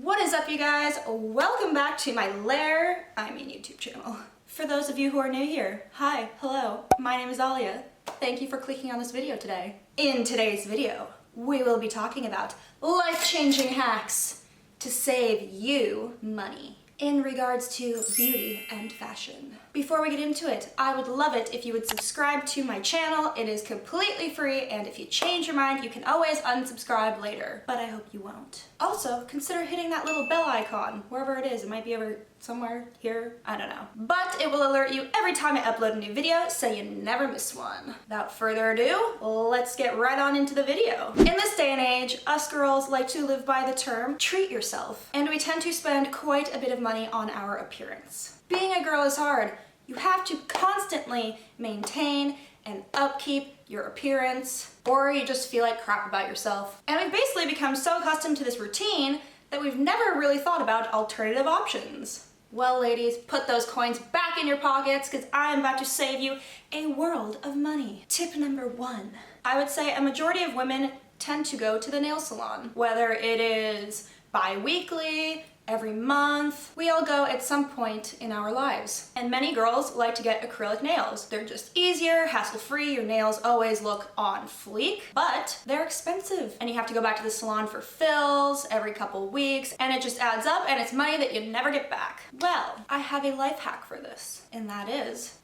What is up, you guys? Welcome back to my YouTube channel. For those of you who are new here, hi, hello, my name is Alya. Thank you for clicking on this video today. In today's video, we will be talking about life-changing hacks to save you money in regards to beauty and fashion. Before we get into it, I would love it if you would subscribe to my channel. It is completely free, and if you change your mind, you can always unsubscribe later, but I hope you won't. Also, consider hitting that little bell icon, wherever it is. It might be over somewhere here, I don't know. But it will alert you every time I upload a new video, so you never miss one. Without further ado, let's get right on into the video. In this day and age, us girls like to live by the term, treat yourself, and we tend to spend quite a bit of money on our appearance. Being a girl is hard. You have to constantly maintain and upkeep your appearance, or you just feel like crap about yourself. And we've basically become so accustomed to this routine that we've never really thought about alternative options. Well, ladies, put those coins back in your pockets, because I'm about to save you a world of money. Tip number 1. I would say a majority of women tend to go to the nail salon, whether it is bi-weekly, every month. We all go at some point in our lives. And many girls like to get acrylic nails. They're just easier, hassle-free, your nails always look on fleek, but they're expensive. And you have to go back to the salon for fills every couple weeks, and it just adds up, and it's money that you never get back. Well, I have a life hack for this, and that is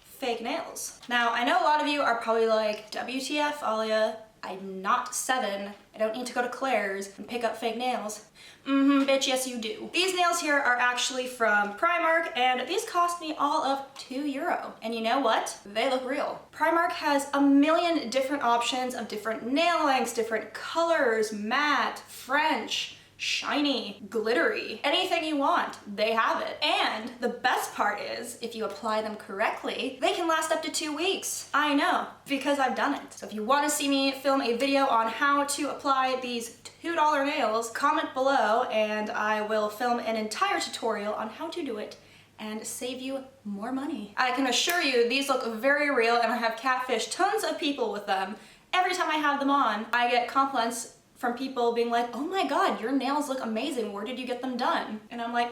fake nails. Now, I know a lot of you are probably like, WTF, Alya? I'm not 7. I don't need to go to Claire's and pick up fake nails. Bitch, yes you do. These nails here are actually from Primark, and these cost me all of €2. And you know what? They look real. Primark has a million different options of different nail lengths, different colors, matte, French, shiny, glittery, anything you want, they have it. And the best part is, if you apply them correctly, they can last up to 2 weeks. I know, because I've done it. So if you want to see me film a video on how to apply these $2 nails, comment below and I will film an entire tutorial on how to do it and save you more money. I can assure you these look very real, and I have catfished tons of people with them. Every time I have them on, I get compliments from people being like, oh my god, your nails look amazing, where did you get them done? And I'm like,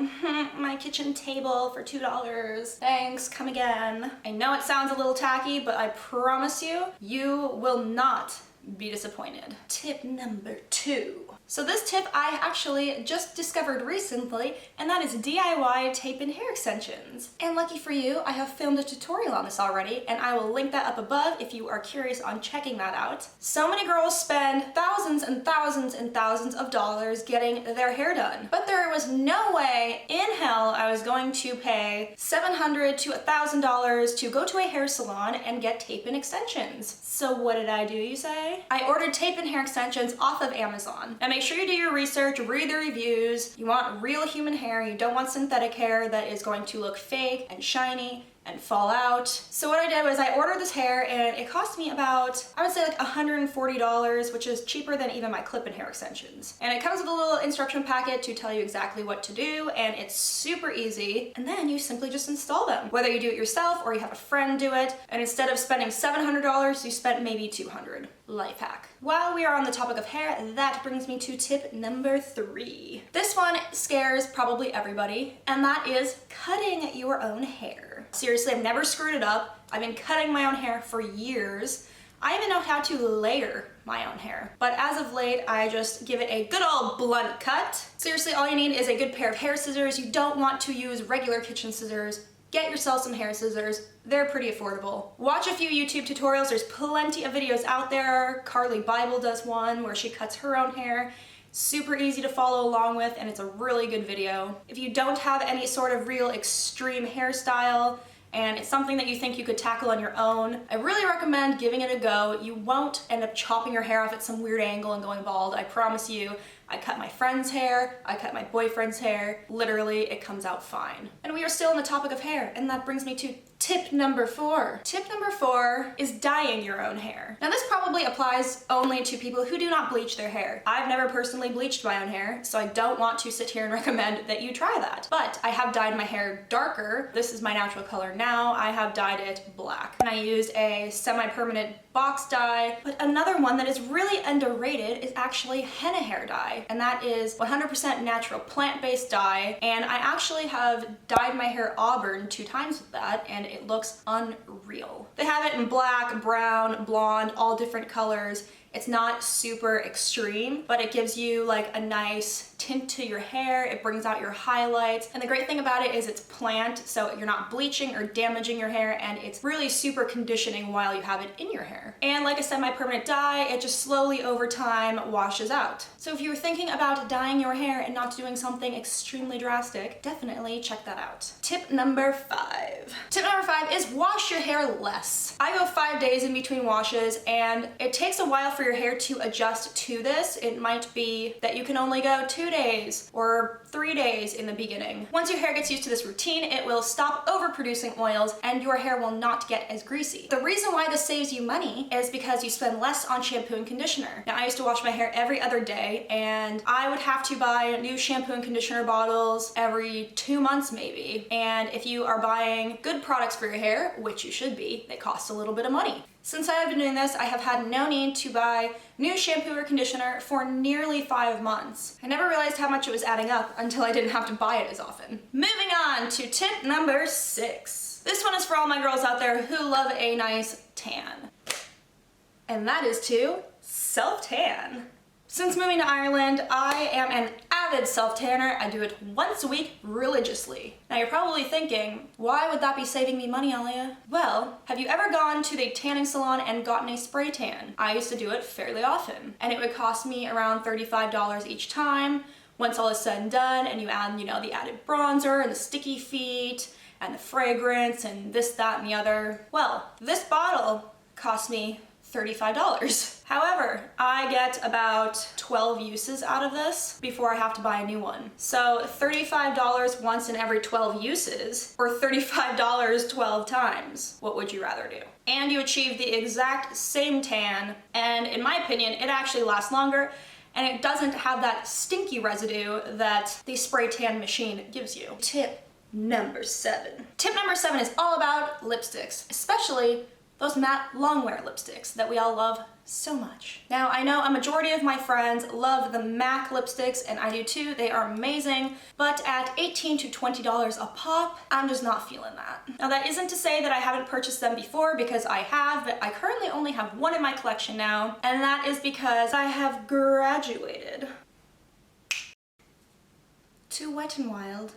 my kitchen table for $2. Thanks, come again. I know it sounds a little tacky, but I promise you, you will not be disappointed. Tip number 2. So this tip I actually just discovered recently, and that is DIY tape and hair extensions. And lucky for you, I have filmed a tutorial on this already, and I will link that up above if you are curious on checking that out. So many girls spend thousands and thousands and thousands of dollars getting their hair done, but there was no way in hell I was going to pay $700 to $1,000 to go to a hair salon and get tape and extensions. So what did I do, you say? I ordered tape and hair extensions off of Amazon. And make sure you do your research, read the reviews. You want real human hair, you don't want synthetic hair that is going to look fake and shiny and fall out. So what I did was I ordered this hair, and it cost me about, I would say like $140, which is cheaper than even my clip-in hair extensions. And it comes with a little instruction packet to tell you exactly what to do, and it's super easy. And then you simply just install them, whether you do it yourself or you have a friend do it. And instead of spending $700, you spent maybe $200. Life hack. While we are on the topic of hair, that brings me to tip number 3. This one scares probably everybody, and that is cutting your own hair. Seriously, I've never screwed it up. I've been cutting my own hair for years. I even know how to layer my own hair. But as of late, I just give it a good old blunt cut. Seriously, all you need is a good pair of hair scissors. You don't want to use regular kitchen scissors. Get yourself some hair scissors. They're pretty affordable. Watch a few YouTube tutorials. There's plenty of videos out there. Carly Bible does one where she cuts her own hair. Super easy to follow along with, and it's a really good video. If you don't have any sort of real extreme hairstyle, and it's something that you think you could tackle on your own, I really recommend giving it a go. You won't end up chopping your hair off at some weird angle and going bald, I promise you. I cut my friend's hair, I cut my boyfriend's hair. Literally, it comes out fine. And we are still on the topic of hair, and that brings me to tip number 4. Tip number 4 is dyeing your own hair. Now this probably applies only to people who do not bleach their hair. I've never personally bleached my own hair, so I don't want to sit here and recommend that you try that. But I have dyed my hair darker. This is my natural color now. I have dyed it black. And I used a semi-permanent box dye. But another one that is really underrated is actually henna hair dye, and that is 100% natural plant-based dye, and I actually have dyed my hair auburn 2 times with that, and it looks unreal. They have it in black, brown, blonde, all different colors. It's not super extreme, but it gives you like a nice tint to your hair. It brings out your highlights. And the great thing about it is it's plant, so you're not bleaching or damaging your hair, and it's really super conditioning while you have it in your hair. And like I said, my permanent dye, it just slowly over time washes out. So if you were thinking about dyeing your hair and not doing something extremely drastic, definitely check that out. Tip number 5. Tip number 5 is wash your hair less. I go 5 days in between washes, and it takes a while for your hair to adjust to this. It might be that you can only go 2 days or 3 days in the beginning. Once your hair gets used to this routine, it will stop overproducing oils and your hair will not get as greasy. The reason why this saves you money is because you spend less on shampoo and conditioner. Now, I used to wash my hair every other day, and I would have to buy new shampoo and conditioner bottles every 2 months maybe. And if you are buying good products for your hair, which you should be, they cost a little bit of money. Since I have been doing this, I have had no need to buy new shampoo or conditioner for nearly 5 months. I never realized how much it was adding up until I didn't have to buy it as often. Moving on to tip number 6. This one is for all my girls out there who love a nice tan. And that is to self-tan. Since moving to Ireland, I am an avid self-tanner. I do it once a week religiously. Now you're probably thinking, why would that be saving me money, Alya? Well, have you ever gone to the tanning salon and gotten a spray tan? I used to do it fairly often, and it would cost me around $35 each time. Once all is said and done, and you add, the added bronzer and the sticky feet and the fragrance and this, that, and the other. Well, this bottle cost me $35. However, I get about 12 uses out of this before I have to buy a new one. So $35 once in every 12 uses, or $35 12 times. What would you rather do? And you achieve the exact same tan, and in my opinion, it actually lasts longer, and it doesn't have that stinky residue that the spray tan machine gives you. Tip number 7. Tip number 7 is all about lipsticks, especially those matte longwear lipsticks that we all love so much. Now, I know a majority of my friends love the MAC lipsticks, and I do too. They are amazing, but at $18 to $20 a pop, I'm just not feeling that. Now, that isn't to say that I haven't purchased them before, because I have, but I currently only have one in my collection now, and that is because I have graduated to Wet n Wild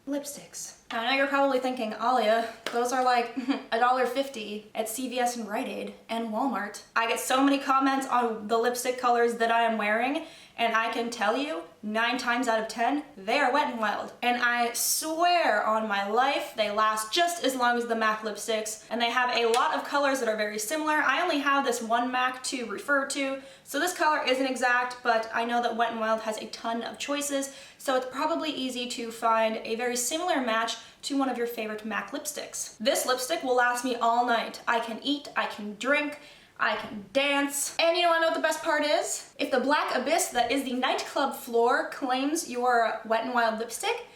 lipsticks. Now, I know you're probably thinking, Alya, those are like $1.50 at CVS and Rite Aid and Walmart. I get so many comments on the lipstick colors that I am wearing, and I can tell you, 9 times out of 10, they are Wet n Wild. And I swear on my life, they last just as long as the MAC lipsticks, and they have a lot of colors that are very similar. I only have this one MAC to refer to, so this color isn't exact, but I know that Wet n Wild has a ton of choices, so it's probably easy to find a very similar match to one of your favorite MAC lipsticks. This lipstick will last me all night. I can eat, I can drink, I can dance. And you know what the best part is? If the black abyss that is the nightclub floor claims your Wet n Wild lipstick,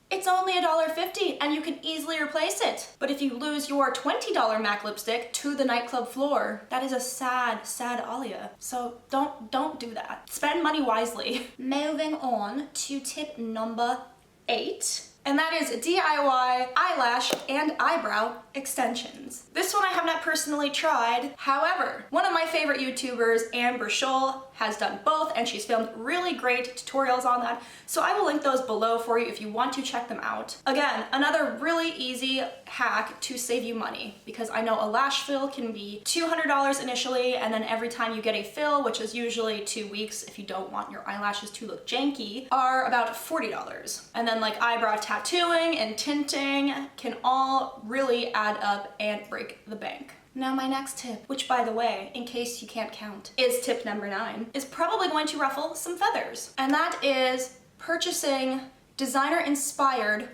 it's only $1.50 and you can easily replace it. But if you lose your $20 MAC lipstick to the nightclub floor, that is a sad, sad Alya. So don't do that. Spend money wisely. Moving on to tip number 8. And that is DIY eyelash and eyebrow extensions. This one I have not personally tried. However, one of my favorite YouTubers, Amber Scholl, has done both, and she's filmed really great tutorials on that. So I will link those below for you if you want to check them out. Again, another really easy hack to save you money, because I know a lash fill can be $200 initially, and then every time you get a fill, which is usually 2 weeks if you don't want your eyelashes to look janky, are about $40. And then like eyebrow tattooing and tinting can all really add up and break the bank. Now my next tip, which by the way, in case you can't count, is tip number 9, is probably going to ruffle some feathers. And that is purchasing designer-inspired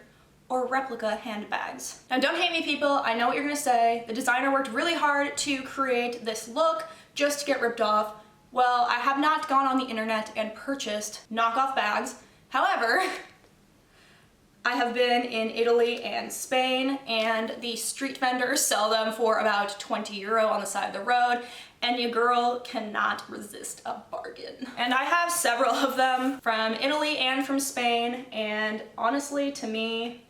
or replica handbags. Now don't hate me, people, I know what you're gonna say. The designer worked really hard to create this look just to get ripped off. Well, I have not gone on the internet and purchased knockoff bags. However, I have been in Italy and Spain, and the street vendors sell them for about 20 euro on the side of the road, and your girl cannot resist a bargain. And I have several of them from Italy and from Spain, and honestly, to me,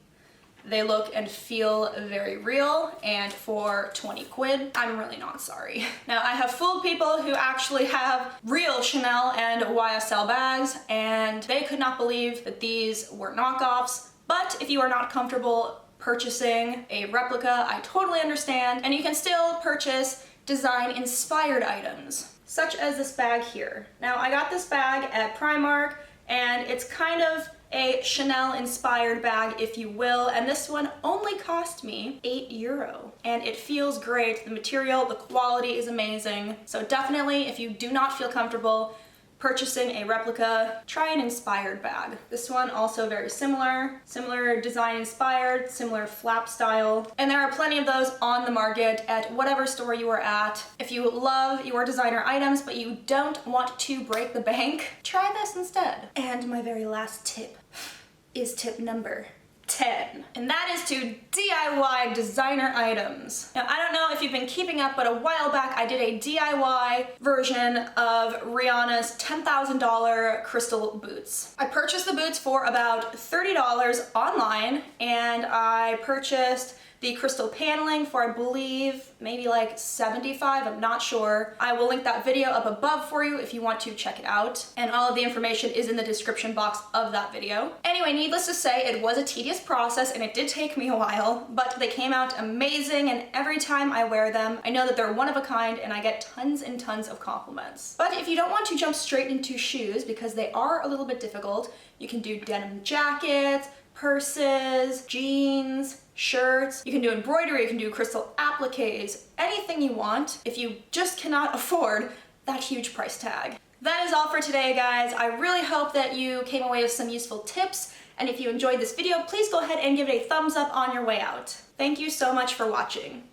they look and feel very real, and for 20 quid, I'm really not sorry. Now, I have fooled people who actually have real Chanel and YSL bags, and they could not believe that these were knockoffs. But if you are not comfortable purchasing a replica, I totally understand, and you can still purchase design-inspired items, such as this bag here. Now, I got this bag at Primark, and it's kind of a Chanel-inspired bag, if you will, and this one only cost me 8 euro. And it feels great. The material, the quality is amazing. So definitely, if you do not feel comfortable purchasing a replica, try an inspired bag. This one also very similar design inspired, similar flap style. And there are plenty of those on the market at whatever store you are at. If you love your designer items, but you don't want to break the bank, try this instead. And my very last tip is tip number 10, and that is to DIY designer items. Now, I don't know if you've been keeping up, but a while back I did a DIY version of Rihanna's $10,000 crystal boots. I purchased the boots for about $30 online, and I purchased the crystal paneling for, I believe, maybe like 75, I'm not sure. I will link that video up above for you if you want to check it out. And all of the information is in the description box of that video. Anyway, needless to say, it was a tedious process and it did take me a while, but they came out amazing, and every time I wear them, I know that they're one of a kind and I get tons and tons of compliments. But if you don't want to jump straight into shoes, because they are a little bit difficult, you can do denim jackets, purses, jeans, shirts. You can do embroidery, you can do crystal appliques, anything you want if you just cannot afford that huge price tag. That is all for today, guys. I really hope that you came away with some useful tips, and if you enjoyed this video, please go ahead and give it a thumbs up on your way out. Thank you so much for watching.